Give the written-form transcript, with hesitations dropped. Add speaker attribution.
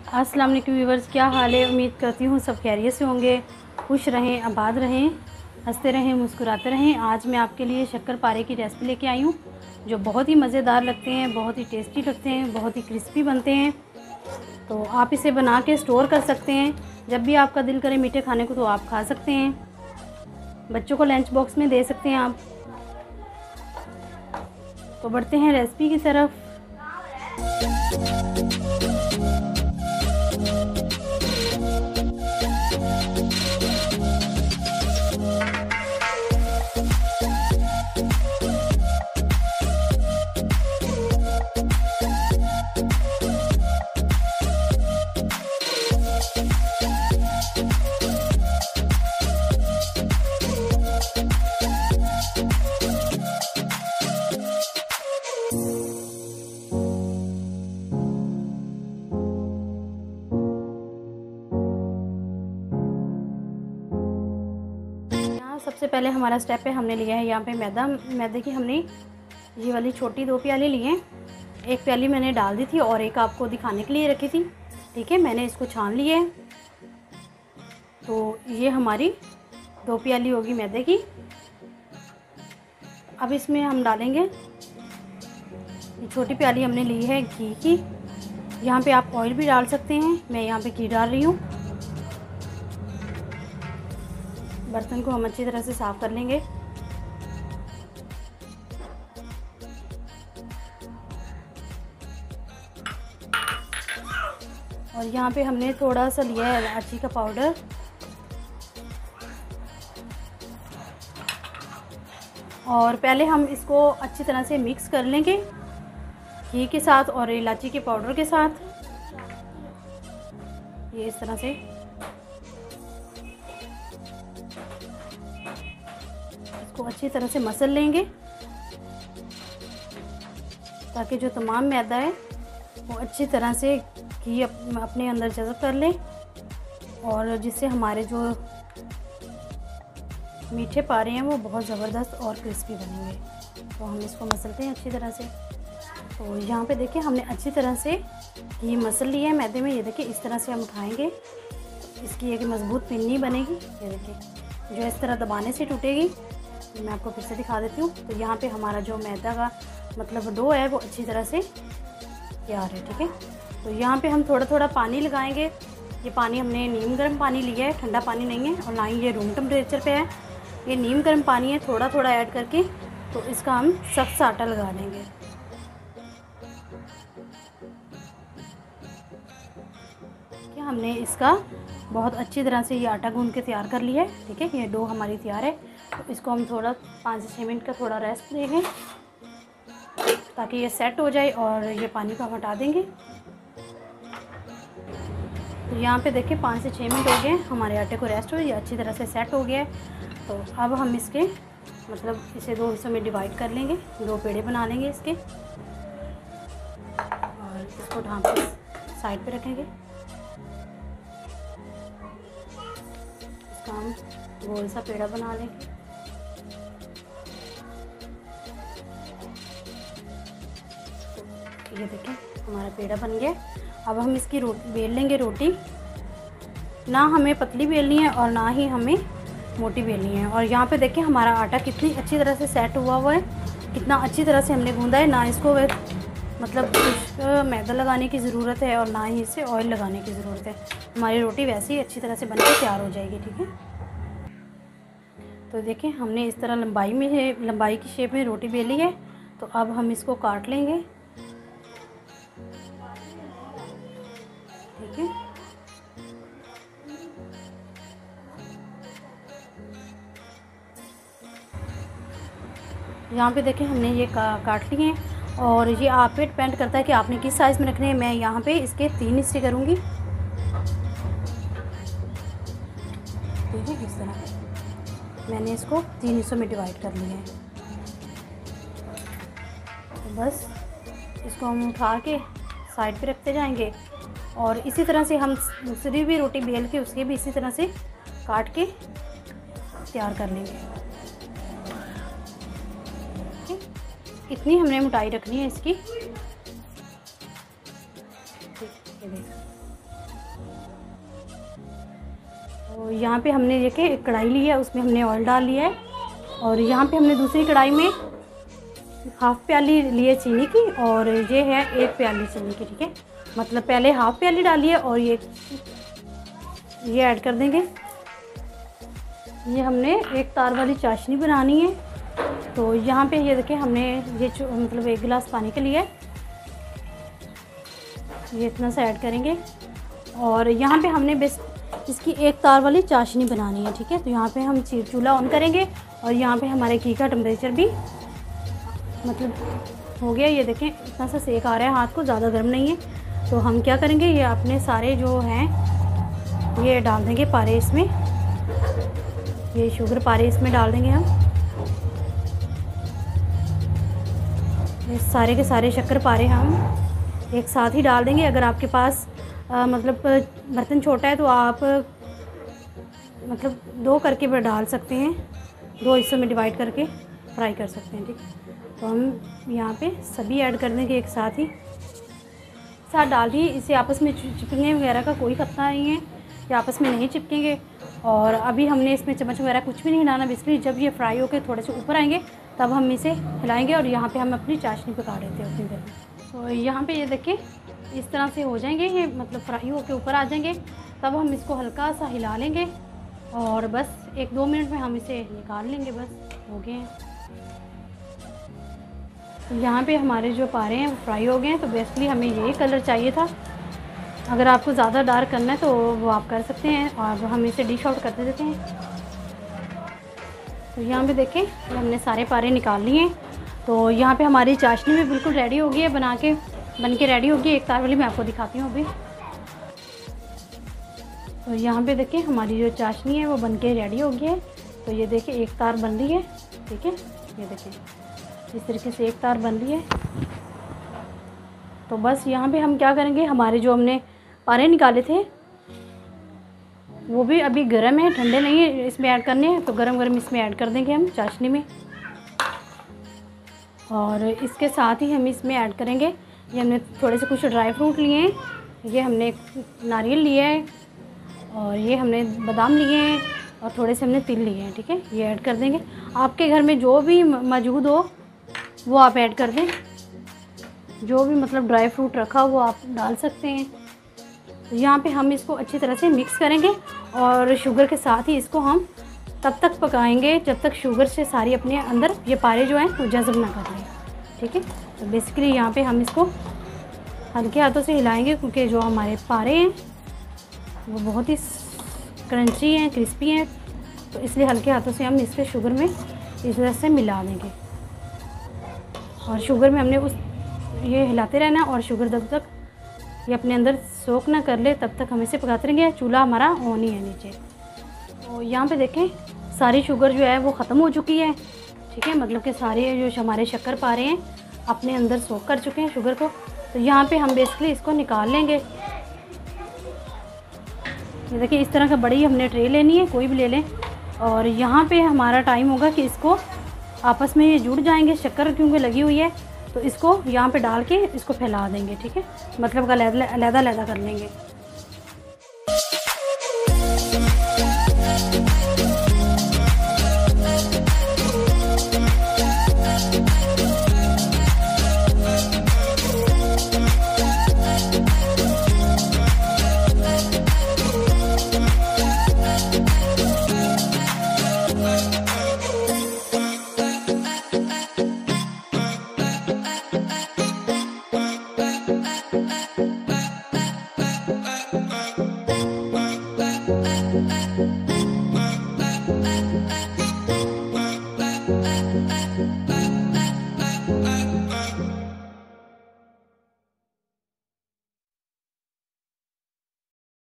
Speaker 1: अस्सलाम वालेकुम व्यूअर्स, क्या हाल है। उम्मीद करती हूँ सब खैरियत से होंगे, खुश रहें, आबाद रहें, हंसते रहें, मुस्कुराते रहें। आज मैं आपके लिए शक्करपारे की रेसिपी लेके आई हूँ जो बहुत ही मज़ेदार लगते हैं, बहुत ही टेस्टी लगते हैं, बहुत ही क्रिस्पी बनते हैं। तो आप इसे बना के स्टोर कर सकते हैं, जब भी आपका दिल करे मीठे खाने को तो आप खा सकते हैं। बच्चों को लंच बॉक्स में दे सकते हैं आप। तो बढ़ते हैं रेसिपी की तरफ। सबसे पहले हमारा स्टेप है, हमने लिया है यहाँ पे मैदे की हमने ये वाली छोटी 2 प्याली लिए हैं। 1 प्याली मैंने डाल दी थी और एक आपको दिखाने के लिए रखी थी। ठीक है, मैंने इसको छान लिया है। तो ये हमारी 2 प्याली होगी मैदे की। अब इसमें हम डालेंगे, ये छोटी प्याली हमने ली है घी की। यहाँ पे आप ऑयल भी डाल सकते हैं, मैं यहाँ पे घी डाल रही हूँ। बर्तन को हम अच्छी तरह से साफ़ कर लेंगे। और यहाँ पे हमने थोड़ा सा लिया है इलायची का पाउडर। और पहले हम इसको अच्छी तरह से मिक्स कर लेंगे घी के साथ और इलायची के पाउडर के साथ। ये इस तरह से इसको अच्छी तरह से मसल लेंगे ताकि जो तमाम मैदा है वो अच्छी तरह से घी अपने अंदर जज़ब कर ले और जिससे हमारे जो मीठे पारे हैं वो बहुत ज़बरदस्त और क्रिस्पी बनेंगे। तो हम इसको मसलते हैं अच्छी तरह से। तो यहाँ पे देखिए हमने अच्छी तरह से घी मसल लिया है मैदे में। ये देखिए इस तरह से हम उठाएंगे, इसकी एक मज़बूत पिन्नी बनेगी। ये देखिए जो इस तरह दबाने से टूटेगी। मैं आपको फिर से दिखा देती हूँ। तो यहाँ पे हमारा जो मैदा का मतलब डो है वो अच्छी तरह से तैयार है। ठीक है, तो यहाँ पे हम थोड़ा थोड़ा पानी लगाएंगे। ये पानी हमने नीम गर्म पानी लिया है, ठंडा पानी नहीं है और ना ही ये रूम टेम्परेचर पे है। ये नीम गर्म पानी है, थोड़ा थोड़ा ऐड करके तो इसका हम सख्त सा आटा लगा लेंगे। क्या हमने इसका बहुत अच्छी तरह से ये आटा गूंद के तैयार कर लिया है। ठीक है, ये डो हमारी तैयार है। तो इसको हम थोड़ा 5 से 6 मिनट का थोड़ा रेस्ट देंगे ताकि ये सेट हो जाए और ये पानी को हम हटा देंगे। तो यहाँ पे देखिए 5 से 6 मिनट हो गए हमारे आटे को रेस्ट हो, ये अच्छी तरह से सेट हो गया है। तो अब हम इसके मतलब इसे 2 हिस्सों में डिवाइड कर लेंगे, 2 पेड़े बना लेंगे इसके और इसको ढाँप के साइड पे रखेंगे। इसका हम गोल सा पेड़ा बना लेंगे। ये देखिए हमारा पेड़ा बन गया। अब हम इसकी रोटी बेल लेंगे। रोटी ना हमें पतली बेलनी है और ना ही हमें मोटी बेलनी है। और यहाँ पे देखिए हमारा आटा कितनी अच्छी तरह से सेट हुआ है, कितना अच्छी तरह से हमने गूंदा है। ना इसको मतलब कुछ मैदा लगाने की ज़रूरत है और ना ही इसे ऑयल लगाने की ज़रूरत है। हमारी रोटी वैसे ही अच्छी तरह से बन के तैयार हो जाएगी। ठीक है, तो देखिए हमने इस तरह लंबाई की शेप में रोटी बेली है। तो अब हम इसको काट लेंगे। ठीक है, यहाँ पे देखिए हमने ये काट लिए हैं। और ये आप पे डिपेंड करता है कि आपने किस साइज़ में रखने हैं। मैं यहाँ पे इसके 3 हिस्से करूँगी। ठीक है, इस तरह मैंने इसको 3 हिस्सों में डिवाइड कर लिया है। तो बस इसको हम उठा के साइड पे रखते जाएंगे और इसी तरह से हम दूसरी भी रोटी बेल के उसके भी इसी तरह से काट के तैयार कर लेंगे। इतनी हमने मोटाई रखनी है इसकी। तो यहाँ पे हमने देखिए एक कढ़ाई ली है, उसमें हमने ऑयल डाल लिया है और यहाँ पे हमने दूसरी कढ़ाई में हाफ़ प्याली ली है चीनी की और ये है 1 प्याली चीनी की, ठीक है। मतलब पहले हाफ़ प्याली डाली है और ये ऐड कर देंगे। ये हमने एक तार वाली चाशनी बनानी है, तो यहाँ पे ये देखिए हमने ये मतलब 1 गिलास पानी के लिए ये इतना सा ऐड करेंगे और यहाँ पे हमने बस इसकी 1 तार वाली चाशनी बनानी है, ठीक है। तो यहाँ पे हम चूल्हा ऑन करेंगे और यहाँ पे हमारे घी का टेम्परेचर भी मतलब हो गया। ये देखें इतना सा सेक आ रहा है, हाथ को ज़्यादा गर्म नहीं है। तो हम क्या करेंगे, ये अपने सारे जो हैं ये डाल देंगे पारे इसमें, ये शुगर पारे इसमें डाल देंगे हम। ये सारे के सारे शक्कर पारे हम एक साथ ही डाल देंगे। अगर आपके पास मतलब बर्तन छोटा है तो आप मतलब 2 करके डाल सकते हैं, 2 हिस्सों में डिवाइड करके फ्राई कर सकते हैं, ठीक। तो हम यहाँ पे सभी ऐड कर देंगे एक साथ ही, साथ डाल दी। इसे आपस में चिपकने वगैरह का कोई खतरा नहीं है, ये आपस में नहीं चिपकेंगे। और अभी हमने इसमें चम्मच वगैरह कुछ भी नहीं हिलाना, बेसिकली जब ये फ्राई होकर थोड़े से ऊपर आएंगे तब हम इसे हिलाएंगे और यहाँ पे हम अपनी चाशनी पका लेते हैं उतनी देर में। तो यहाँ पे ये देखिए इस तरह से हो जाएंगे, ये मतलब फ्राई होकर ऊपर आ जाएंगे, तब हम इसको हल्का सा हिला लेंगे और बस 1-2 मिनट में हम इसे निकाल लेंगे, बस हो गए हैं। यहाँ पे हमारे जो पारे हैं वो फ्राई हो गए हैं। तो बेसिकली हमें यही कलर चाहिए था। अगर आपको ज़्यादा डार्क करना है तो वो आप कर सकते हैं और हम इसे डिश आउट कर देते हैं। तो यहाँ पे देखें हमने सारे पारे निकाल लिए हैं। तो यहाँ पे हमारी चाशनी भी बिल्कुल रेडी हो गई है, बन के रेडी होगी। 1 तार वाली मैं आपको दिखाती हूँ अभी। तो यहाँ पे देखिए हमारी जो चाशनी है वो बन के रेडी हो गई है। तो ये देखिए 1 तार बन रही है, ठीक है। ये देखिए इस तरीके से 1 तार बन रही है। तो बस यहाँ पे हम क्या करेंगे, हमारे जो हमने पारे निकाले थे वो भी अभी गर्म है, ठंडे नहीं है, इसमें ऐड करने हैं। तो गरम गरम इसमें ऐड कर देंगे हम चाशनी में। और इसके साथ ही हम इसमें ऐड करेंगे, ये हमने थोड़े से कुछ ड्राई फ्रूट लिए हैं, ये हमने नारियल लिया है और ये हमने बादाम लिए हैं और थोड़े से हमने तिल लिए हैं, ठीक है। ये ऐड कर देंगे। आपके घर में जो भी मौजूद हो वो आप ऐड कर दें, जो भी मतलब ड्राई फ्रूट रखा वो आप डाल सकते हैं। तो यहाँ पे हम इसको अच्छी तरह से मिक्स करेंगे और शुगर के साथ ही इसको हम तब तक पकाएंगे जब तक शुगर से सारी अपने अंदर ये पारे जो हैं वो जज़ब ना कर लें, ठीक है। तो बेसिकली यहाँ पे हम इसको हल्के हाथों से हिलाएंगे क्योंकि जो हमारे पारे हैं वो बहुत ही क्रंची हैं, क्रिस्पी हैं। तो इसलिए हल्के हाथों से हम इसके शुगर में इस तरह से मिला देंगे और शुगर में हमने ये हिलाते रहना और शुगर जब तक ये अपने अंदर सोख ना कर ले तब तक हम इसे पकाते रहेंगे। चूल्हा हमारा ऑन ही है नीचे। तो यहाँ पे देखें सारी शुगर जो है वो ख़त्म हो चुकी है, ठीक है। मतलब कि सारे जो हमारे शक्कर पारे हैं अपने अंदर सोख कर चुके हैं शुगर को। तो यहाँ पे हम बेसिकली इसको निकाल लेंगे। ये देखिए इस तरह का बड़ी हमने ट्रे लेनी है, कोई भी ले लें। और यहाँ पे हमारा टाइम होगा कि इसको आपस में ये जुड़ जाएंगे, शक्कर क्योंकि लगी हुई है। तो इसको यहाँ पे डाल के इसको फैला देंगे, ठीक है। मतलब अलग-अलग कर लेंगे।